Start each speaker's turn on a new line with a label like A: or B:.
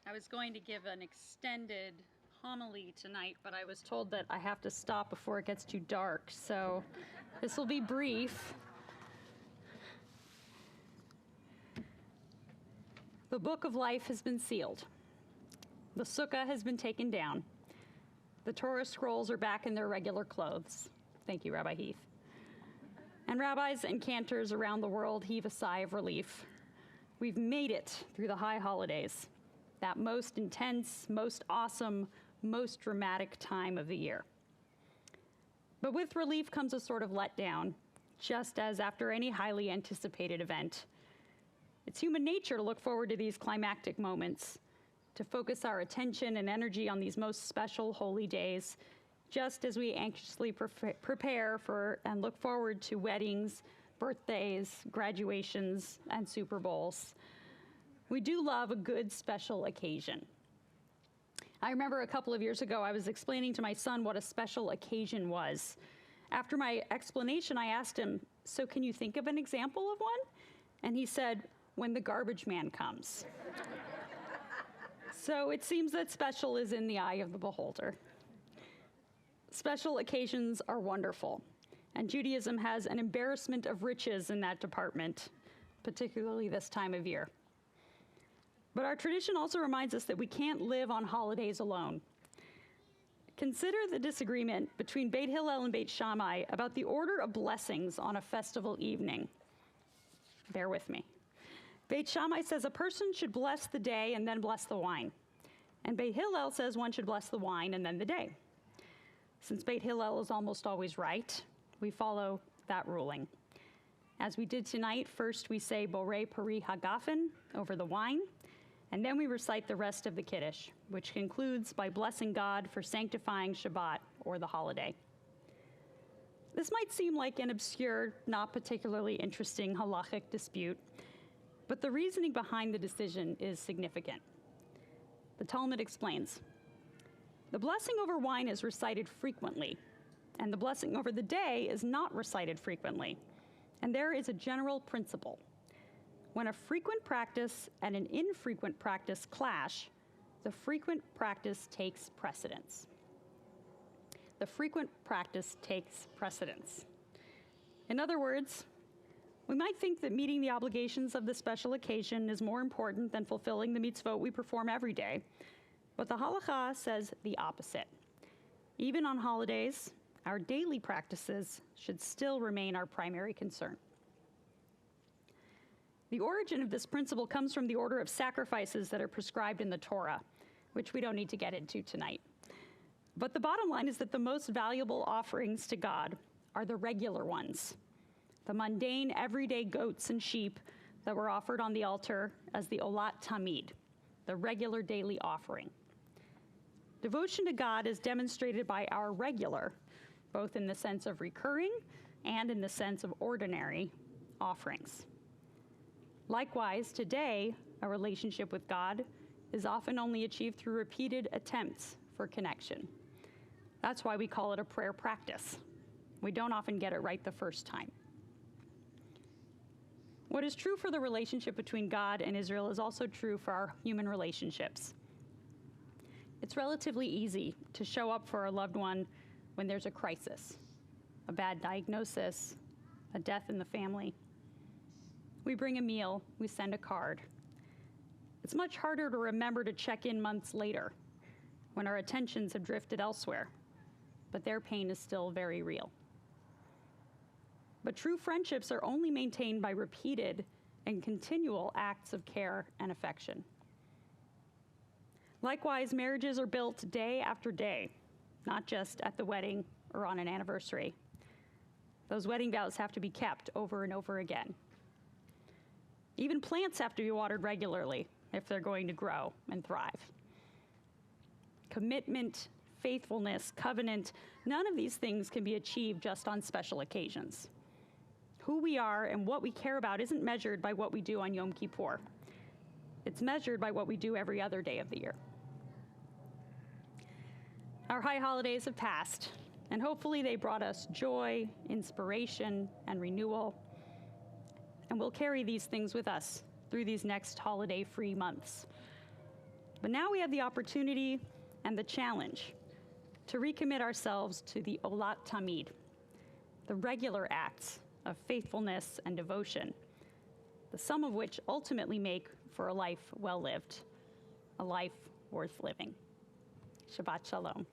A: I was going to give an extended homily tonight, but I was told that I have to stop before it gets too dark, so this will be brief. The book of life has been sealed. The sukkah has been taken down. The Torah scrolls are back in their regular clothes. Thank you, Rabbi Heath. And rabbis and cantors around the world heave a sigh of relief. We've made it through the high holidays, that most intense, most awesome, most dramatic time of the year. But with relief comes a sort of letdown, just as after any highly anticipated event. It's human nature to look forward to these climactic moments, to focus our attention and energy on these most special holy days, just as we anxiously prepare for and look forward to weddings, birthdays, graduations, and Super Bowls. We do love a good special occasion. I remember a couple of years ago, I was explaining to my son what a special occasion was. After my explanation, I asked him, "So can you think of an example of one?" And he said, "When the garbage man comes." So it seems that special is in the eye of the beholder. Special occasions are wonderful, and Judaism has an embarrassment of riches in that department, particularly this time of year. But our tradition also reminds us that we can't live on holidays alone. Consider the disagreement between Beit Hillel and Beit Shammai about the order of blessings on a festival evening. Bear with me. Beit Shammai says a person should bless the day and then bless the wine. And Beit Hillel says one should bless the wine and then the day. Since Beit Hillel is almost always right, we follow that ruling. As we did tonight, first we say Borei Pari Hagafen over the wine, and then we recite the rest of the Kiddush, which concludes by blessing God for sanctifying Shabbat, or the holiday. This might seem like an obscure, not particularly interesting halachic dispute, but the reasoning behind the decision is significant. The Talmud explains, the blessing over wine is recited frequently, and the blessing over the day is not recited frequently. And there is a general principle. When a frequent practice and an infrequent practice clash, the frequent practice takes precedence. The frequent practice takes precedence. In other words, we might think that meeting the obligations of the special occasion is more important than fulfilling the mitzvot we perform every day, but the halakha says the opposite. Even on holidays, our daily practices should still remain our primary concern. The origin of this principle comes from the order of sacrifices that are prescribed in the Torah, which we don't need to get into tonight. But the bottom line is that the most valuable offerings to God are the regular ones, the mundane, everyday goats and sheep that were offered on the altar as the olat tamid, the regular daily offering. Devotion to God is demonstrated by our regular, both in the sense of recurring and in the sense of ordinary offerings. Likewise, today, a relationship with God is often only achieved through repeated attempts for connection. That's why we call it a prayer practice. We don't often get it right the first time. What is true for the relationship between God and Israel is also true for our human relationships. It's relatively easy to show up for a loved one when there's a crisis, a bad diagnosis, a death in the family. We bring a meal, we send a card. It's much harder to remember to check in months later when our attentions have drifted elsewhere, but their pain is still very real. But true friendships are only maintained by repeated and continual acts of care and affection. Likewise, marriages are built day after day, not just at the wedding or on an anniversary. Those wedding vows have to be kept over and over again. Even plants have to be watered regularly if they're going to grow and thrive. Commitment, faithfulness, covenant, none of these things can be achieved just on special occasions. Who we are and what we care about isn't measured by what we do on Yom Kippur. It's measured by what we do every other day of the year. Our high holidays have passed, and hopefully they brought us joy, inspiration, and renewal. And we'll carry these things with us through these next holiday-free months. But now we have the opportunity and the challenge to recommit ourselves to the Olat Tamid, the regular acts of faithfulness and devotion, the sum of which ultimately make for a life well lived, a life worth living. Shabbat Shalom.